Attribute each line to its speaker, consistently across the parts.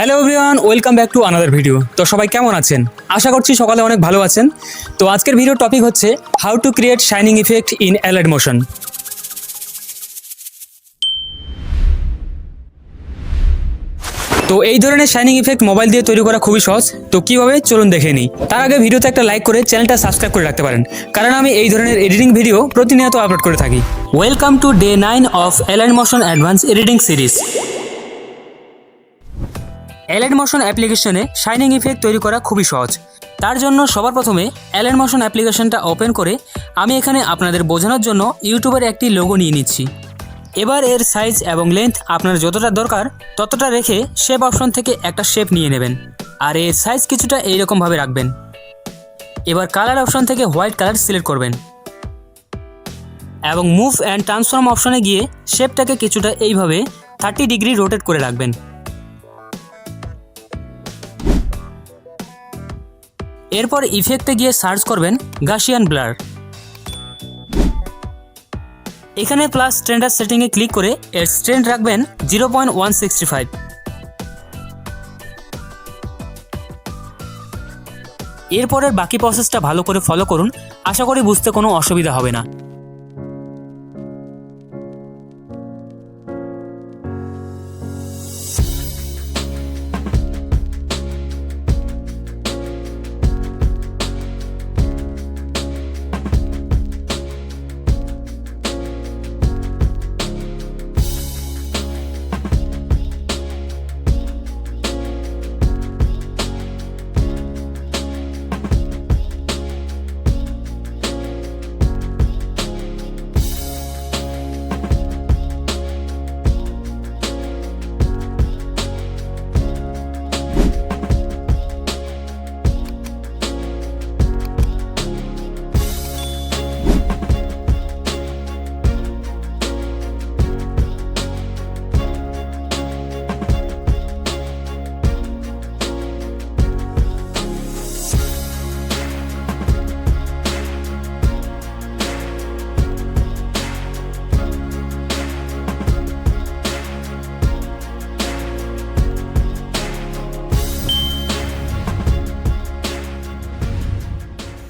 Speaker 1: Hello everyone, welcome back to another video. তো সবাই কেমন আছেন? আশা করছি সকালে অনেক ভালো আছেন। তো আজকের ভিডিও টপিক হচ্ছে how to create shining effect in allied motion. তো এই ধরনের শাইনিং ইফেক্ট মোবাইল দিয়ে তৈরি করা খুবই সহজ। তো কিভাবে চলুন দেখে নিই। তার আগে ভিডিওতে একটা লাইক করে চ্যানেলটা সাবস্ক্রাইব করে রাখতে পারেন, কারণ আমি এই ধরনের এডিটিং ভিডিও প্রতিনিয়ত আপলোড করে থাকি। Welcome to day 9 of allied motion advance editing series. Allied motion অ্যাপ্লিকেশনে শাইনিং ইফেক্ট তৈরি করা খুবই সহজ। তার জন্য সবার প্রথমে অ্যালাইড মোশন অ্যাপ্লিকেশনটা ওপেন করে আমি এখানে আপনাদের বোঝানোর জন্য ইউটিউবের একটি লোগো নিয়ে নিচ্ছি। এবার এর সাইজ এবং লেন্থ আপনার যতটা দরকার ততটা রেখে শেপ অপশন থেকে একটা শেপ নিয়ে নেবেন, আর এর সাইজ কিছুটা এইরকমভাবে রাখবেন। এবার কালার অপশন থেকে হোয়াইট কালার সিলেক্ট করবেন এবং মুভ অ্যান্ড ট্রান্সফর্ম অপশনে গিয়ে শেপটাকে কিছুটা এইভাবে 30 ডিগ্রি রোটেট করে রাখবেন। এরপর ইফেক্টে গিয়ে সার্চ করবেন গাসিয়ান ব্লার। এখানে প্লাস স্ট্যান্ডার্ড সেটিংয়ে ক্লিক করে এর স্ট্রেন্থ রাখবেন 0.165। এরপরের বাকি প্রসেসটা ভালো করে ফলো করুন, আশা করি বুঝতে কোনো অসুবিধা হবে না।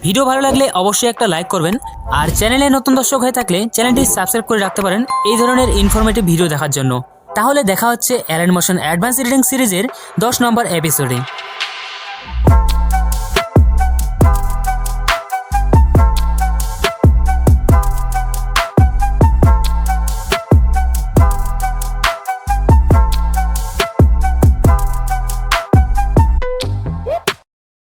Speaker 1: ভিডিও ভালো লাগলে অবশ্যই একটা লাইক করবেন, আর চ্যানেলে নতুন দর্শক হয়ে থাকলে চ্যানেলটি সাবস্ক্রাইব করে রাখতে পারেন এই ধরনের ইনফরমেটিভ ভিডিও দেখার জন্য। তাহলে দেখা হচ্ছে অ্যালাইড মোশন অ্যাডভান্স এডিটিং সিরিজের 10 নম্বর এপিসোডে।